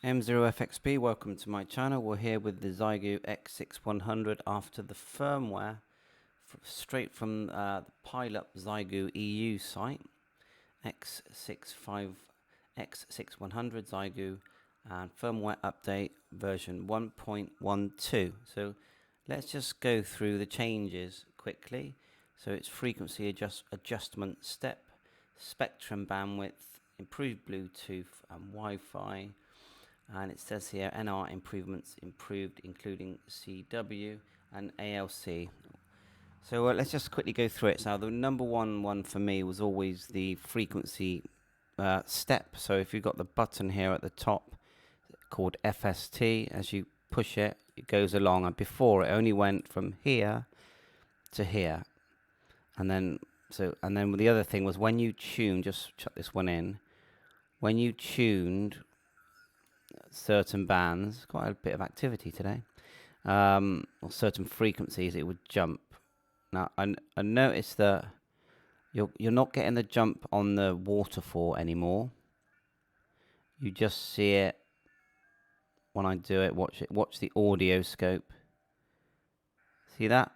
M0FXB, welcome to my channel. We're here with the XIEGU X6100 after the firmware straight from the pile-up XIEGU EU site, X6100 XIEGU and firmware update version 1.12. So let's just go through the changes quickly. So it's frequency adjustment step, spectrum bandwidth, improved Bluetooth and Wi-Fi. And it says here NR improvements improved, including CW and ALC. So let's just quickly go through it. So the number one for me was always the frequency step. So if you've got the button here at the top called FST, as you push it, it goes along. And before it only went from here to here. And then the other thing was when you tune, just chuck this one in, when you tuned certain bands, quite a bit of activity today, or certain frequencies, it would jump. Now I noticed that you're not getting the jump on the waterfall anymore. You just see it when I do it. Watch the audio scope. See that?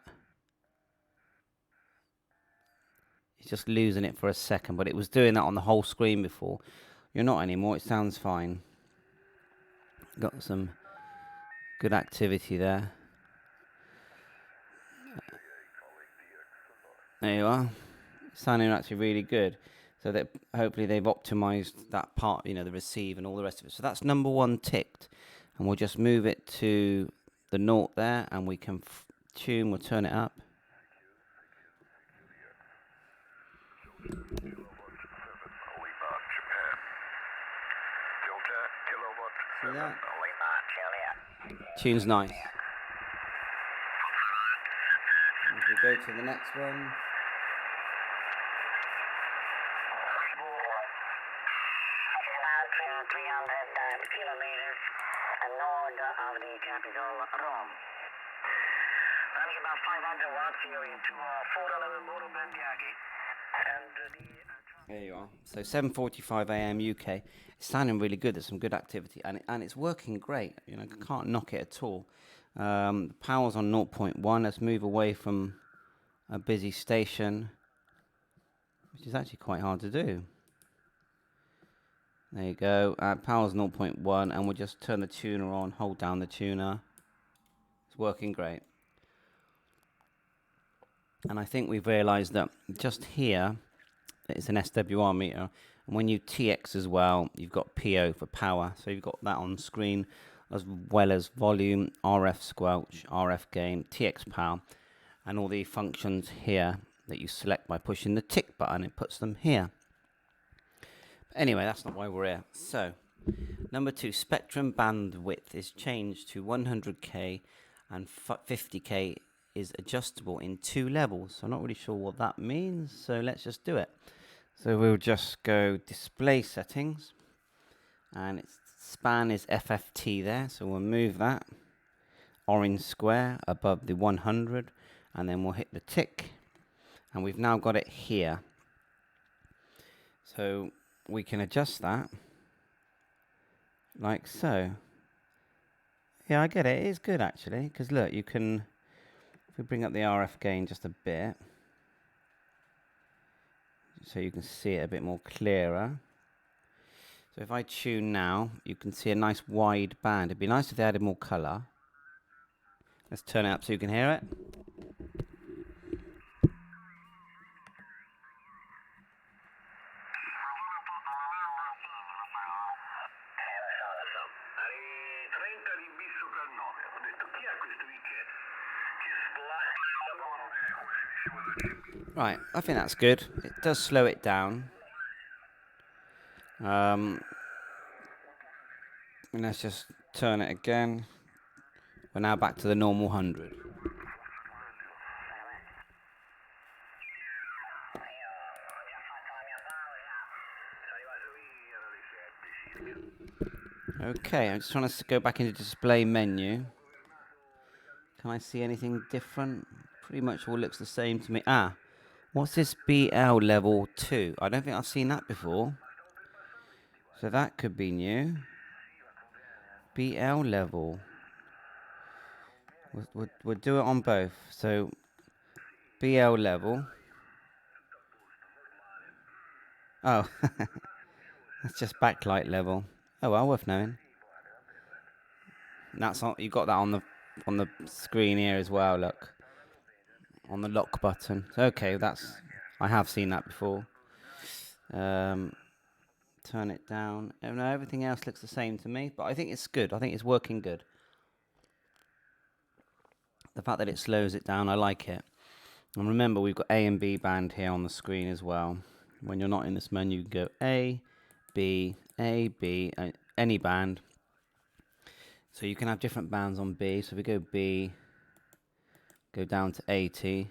It's just losing it for a second, but it was doing that on the whole screen before. You're not anymore. It sounds fine. Got some good activity there. There you are. Sounding actually really good. So that hopefully they've optimized that part, you know, the receive and all the rest of it. So that's number one ticked. And we'll just move it to the naught there and we can tune, we'll turn it up. See that? Tune's nice. If we go to the next one. Kilometers north of the capital, Rome. Running about 500 watts here into 411 motor Bendiagi. There you are. So 7:45 a.m. UK. It's sounding really good. There's some good activity, and it's working great. You know, can't knock it at all. The power's on 0.1. Let's move away from a busy station, which is actually quite hard to do. There you go. Power's 0.1, and we'll just turn the tuner on. Hold down the tuner. It's working great. And I think we've realised that just here, it's an SWR meter, and when you TX as well, you've got PO for power, so you've got that on screen, as well as volume, RF squelch, RF gain, TX power, and all the functions here that you select by pushing the tick button. It puts them here. But anyway, that's not why we're here. So, number two, spectrum bandwidth is changed to 100K, and 50K is adjustable in 2 levels. So I'm not really sure what that means, so let's just do it. So we'll just go display settings, and its span is FFT there, so we'll move that orange square above the 100, and then we'll hit the tick, and we've now got it here. So we can adjust that like so. Yeah, I get it. It is good actually, because look, you can, if we bring up the RF gain just a bit, so you can see it a bit more clearer. So if I tune now, you can see a nice wide band. It'd be nice if they added more colour. Let's turn it up so you can hear it. Right, I think that's good. It does slow it down. And let's just turn it again. We're now back to the normal 100. Okay, I'm just trying to go back into display menu. Can I see anything different? Pretty much all looks the same to me. What's this BL level 2? I don't think I've seen that before. So that could be new. BL level. We'll do it on both. So BL level. Oh, that's just backlight level. Oh well, worth knowing. And that's on, you got that on the screen here as well. Look, on the lock button. Okay, that's, I have seen that before. Turn it down. Oh, no, everything else looks the same to me, but I think it's good. I think it's working good. The fact that it slows it down, I like it. And remember, we've got A and B band here on the screen as well. When you're not in this menu, you go A, B, any band. So you can have different bands on B. So if we go B, go down to 80.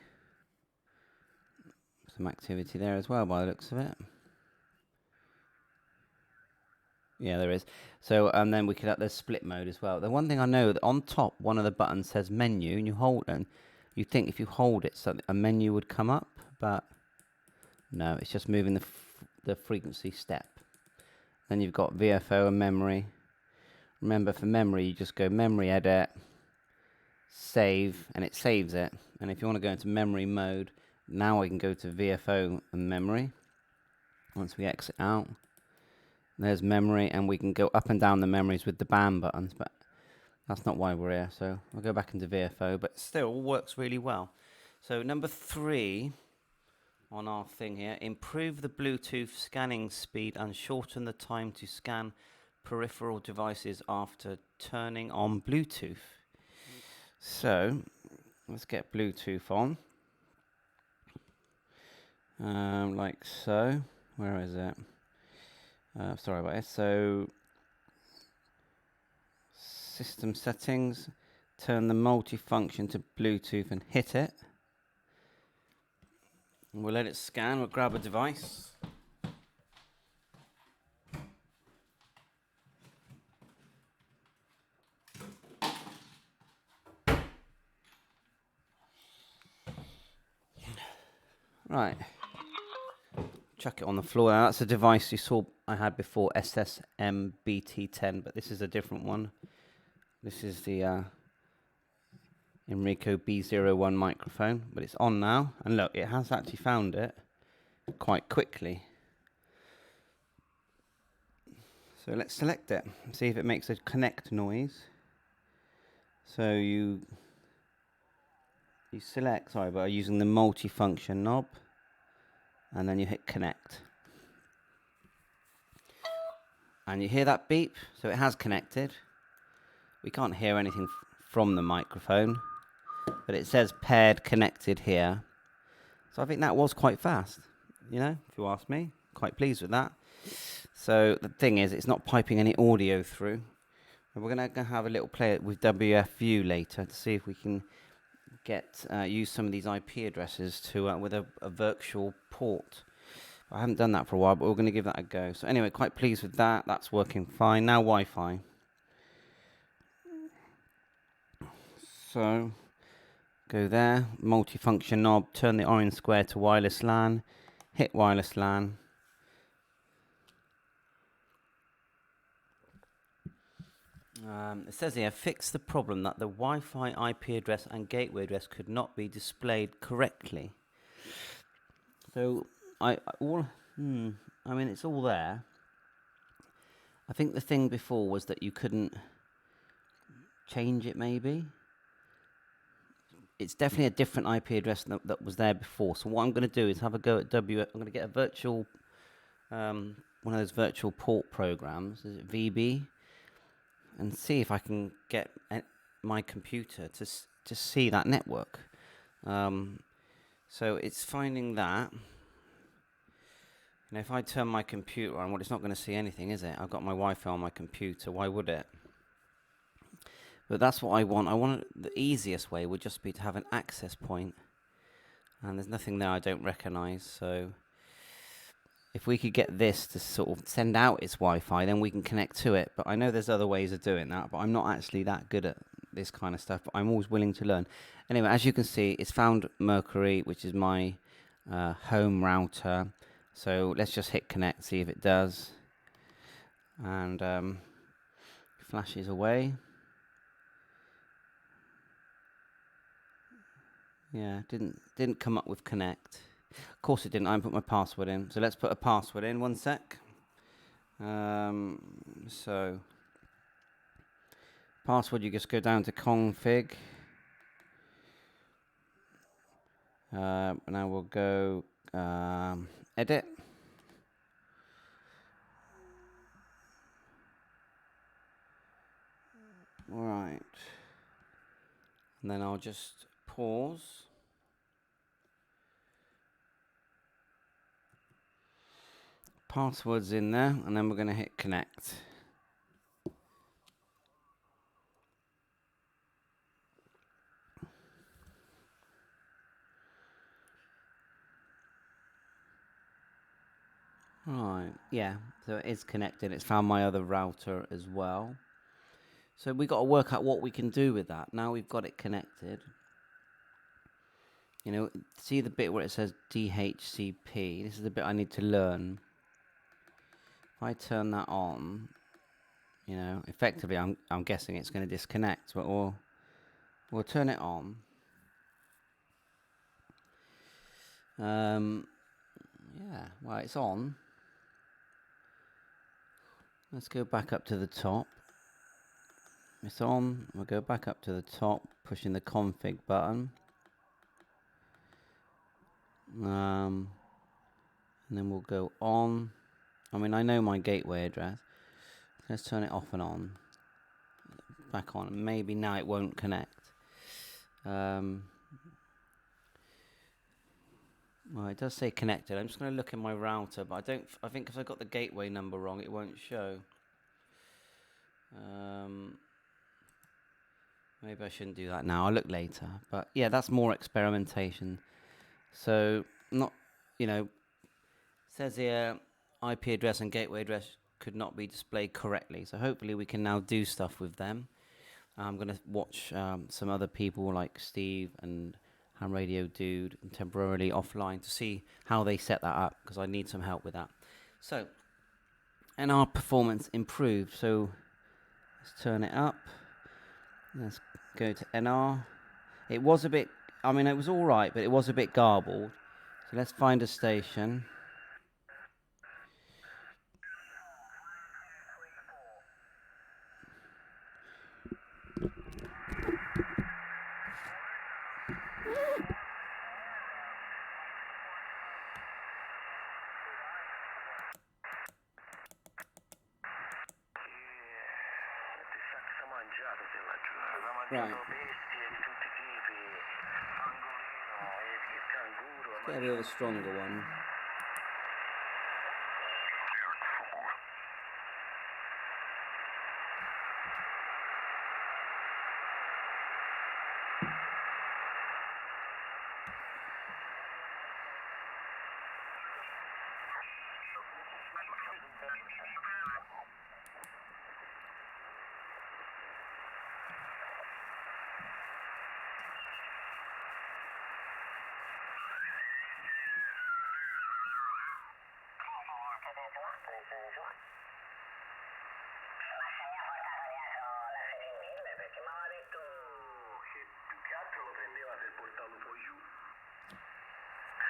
Some activity there as well by the looks of it. Yeah, there is. So, and then we could have the split mode as well. The one thing I know, that on top, one of the buttons says menu, and you hold it, and you think if you hold it, so a menu would come up, but no, it's just moving the frequency step. Then you've got VFO and memory. Remember, for memory, you just go memory edit, save, and it saves it. And if you want to go into memory mode, now I can go to VFO and memory. Once we exit out, there's memory, and we can go up and down the memories with the band buttons, but that's not why we're here. So I'll go back into VFO, but still works really well. So number 3 on our thing here, improve the Bluetooth scanning speed and shorten the time to scan peripheral devices after turning on Bluetooth. So let's get Bluetooth on, like so. Where is it? Sorry about it. So system settings, turn the multifunction to Bluetooth and hit it. And we'll let it scan. We'll grab a device. Right. Chuck it on the floor. Now, that's a device you saw I had before, SSMBT10, but this is a different one. This is the Enrico B01 microphone, but it's on now. And look, it has actually found it quite quickly. So let's select it and see if it makes a connect noise. So you select, sorry, but using the multifunction knob, and then you hit connect. And you hear that beep, so it has connected. We can't hear anything from the microphone, but it says paired connected here. So I think that was quite fast, you know, if you ask me. Quite pleased with that. So the thing is, it's not piping any audio through. And we're going to have a little play with WFView later to see if we can get use some of these IP addresses to with a virtual port. I haven't done that for a while, but we're going to give that a go. So anyway, quite pleased with that. That's working fine. Now Wi-Fi. So go there, multifunction knob, turn the orange square to wireless LAN, hit wireless LAN. It says here, fix the problem that the Wi-Fi IP address and gateway address could not be displayed correctly. So I mean, it's all there. I think the thing before was that you couldn't change it, maybe. It's definitely a different IP address that was there before. So what I'm going to do is have a go at I'm going to get a virtual, one of those virtual port programs. Is it VB? And see if I can get my computer to see that network. So it's finding that. If I turn my computer on, well, it's not going to see anything, is it? I've got my Wi-Fi on my computer. Why would it? But that's what I want. I want the easiest way would just be to have an access point. And there's nothing there I don't recognize. So if we could get this to sort of send out its Wi-Fi, then we can connect to it. But I know there's other ways of doing that, but I'm not actually that good at this kind of stuff. But I'm always willing to learn. Anyway, as you can see, it's found Mercury, which is my home router. So let's just hit connect, see if it does. And flashes away. Yeah, didn't come up with connect. Of course it didn't. I put my password in. So let's put a password in. 1 sec. So password, you just go down to config. Now we'll go edit. All right. And then I'll just pause. Password's in there, and then we're going to hit connect. Right, yeah, so it is connected. It's found my other router as well. So we've got to work out what we can do with that. Now we've got it connected. You know, see the bit where it says DHCP? This is the bit I need to learn. If I turn that on, you know, effectively I'm guessing it's going to disconnect, but we'll turn it on. Yeah, well, it's on. Let's go back up to the top. It's on. We'll go back up to the top, pushing the config button. And then we'll go on. I mean, I know my gateway address. Let's turn it off and on. Back on. Maybe now it won't connect. Well, it does say connected. I'm just going to look in my router, but I think because I got the gateway number wrong, it won't show. Maybe I shouldn't do that now. I'll look later. But yeah, that's more experimentation. So, not, you know, says here IP address and gateway address could not be displayed correctly. So hopefully we can now do stuff with them. I'm going to watch some other people like Steve and Ham Radio Dude and temporarily offline to see how they set that up, because I need some help with that. So, NR performance improved. So let's turn it up. Let's go to NR. It was a bit, I mean, it was all right, but it was a bit garbled. So let's find a station. Right. Let's get a bit of a stronger one.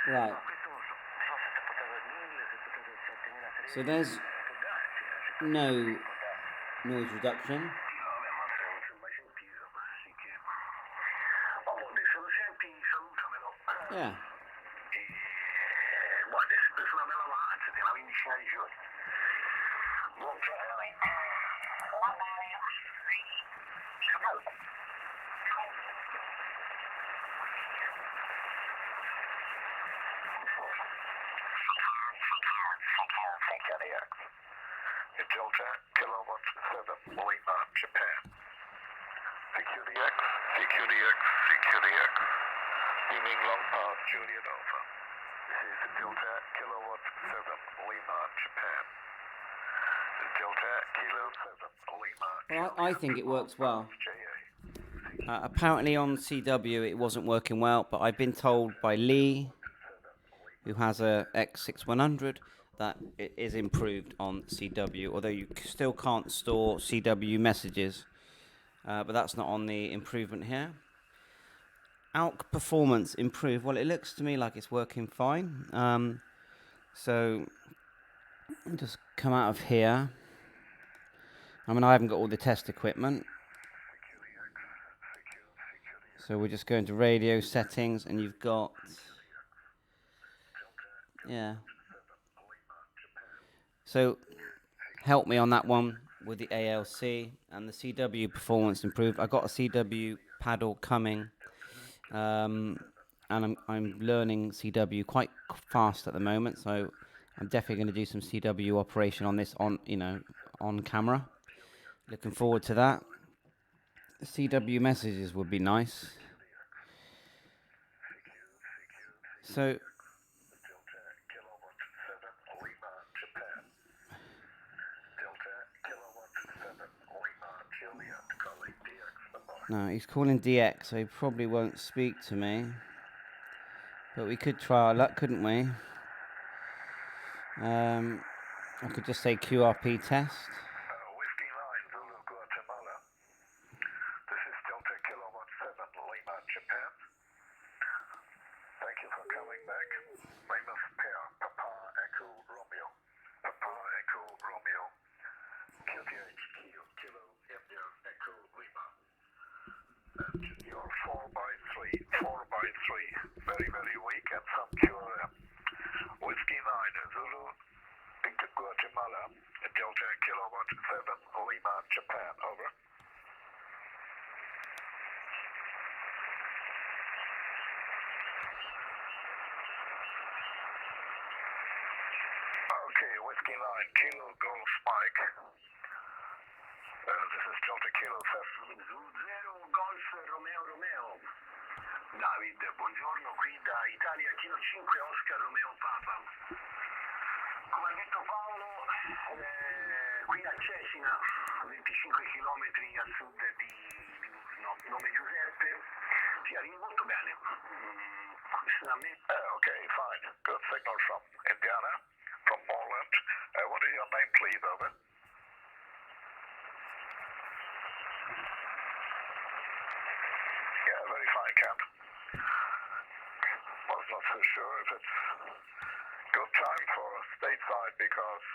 Right. So there's no noise reduction. Yeah. Delta, kilowatt 7, Lima, Japan. CQDX, CQDX, CQDX. Beaming long path, Juliet Alpha. This is Delta, kilowatt 7, Lima, Japan. Delta, kilo 7, Lima. Well, I think it works well. Apparently on CW it wasn't working well, but I've been told by Lee, who has a X6100, that it is improved on CW, although you still can't store CW messages, but that's not on the improvement here. ALK performance improved. Well, it looks to me like it's working fine. So just come out of here. I mean, I haven't got all the test equipment. So we're just going to radio settings, and you've got, yeah. So help me on that one with the ALC, and the CW performance improved. I got a CW paddle coming, and I'm learning CW quite fast at the moment, so I'm definitely going to do some CW operation on this on camera. Looking forward to that. CW messages would be nice. So no, he's calling DX, so he probably won't speak to me. But we could try our luck, couldn't we? I could just say QRP test. Whiskey 9, Zulu, Guatemala. This is Delta Kilowatt 7, Lima, Japan. Thank you for coming back. Weymouth pair, Papa Echo Romeo. Papa Echo Romeo. QTH Kilo India Echo Lima. And your 4x3, 4x3. Very, very weak and some QRM. Whiskey 9, Zulu, Guatemala, Delta Kilowatt 7, Lima, Japan, over. Okay, Whiskey 9, Kilo Golf Mike. This is Delta Kilo 7. Zero Golf Romeo Romeo. David, buongiorno, qui da Italia, Kilo 5, Oscar Romeo Papa. Come ha detto Paolo, qui a Cesina, 25 km a sud di nome Giuseppe, ti arrivi molto bene. Okay, fine. Good signal from Indiana, from Moreland. What is your name, please, over? Yeah, very fine, Camp. Was not so sure if it's good time for stateside because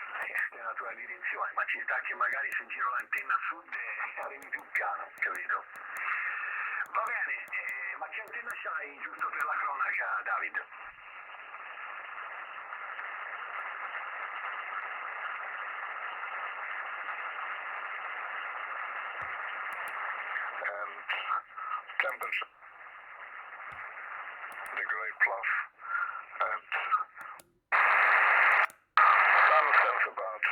è la tua direzione, ma ci sta che magari se giro l'antenna a sud arrivi più piano, capito? Va bene, ma che antenna c'hai giusto per la cronaca, David? And temperature degree plus and sun sense about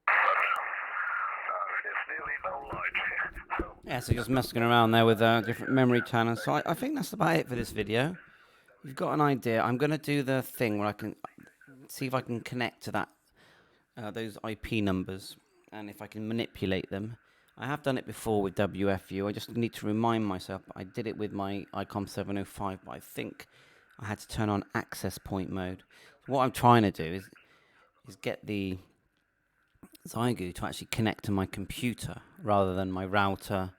but it's nearly no light. So yeah, so just messing around there with different memory channels. So I think that's about it for this video. You've got an idea. I'm going to do the thing where I can see if I can connect to that those IP numbers, and if I can manipulate them. I have done it before with WFU. I just need to remind myself. I did it with my ICOM 705, but I think I had to turn on access point mode. So what I'm trying to do is get the XIEGU to actually connect to my computer rather than my router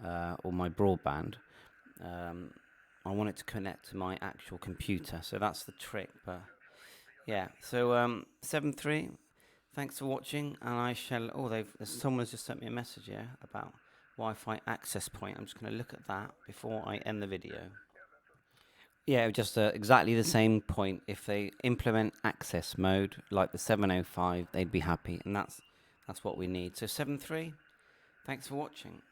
or my broadband. I want it to connect to my actual computer, so that's the trick. But yeah, so 7.3. Thanks for watching, and I shall. Oh, someone has just sent me a message here about Wi-Fi access point. I'm just going to look at that before I end the video. Yeah, just exactly the same point. If they implement access mode like the 705, they'd be happy, and that's what we need. So 7.3. Thanks for watching.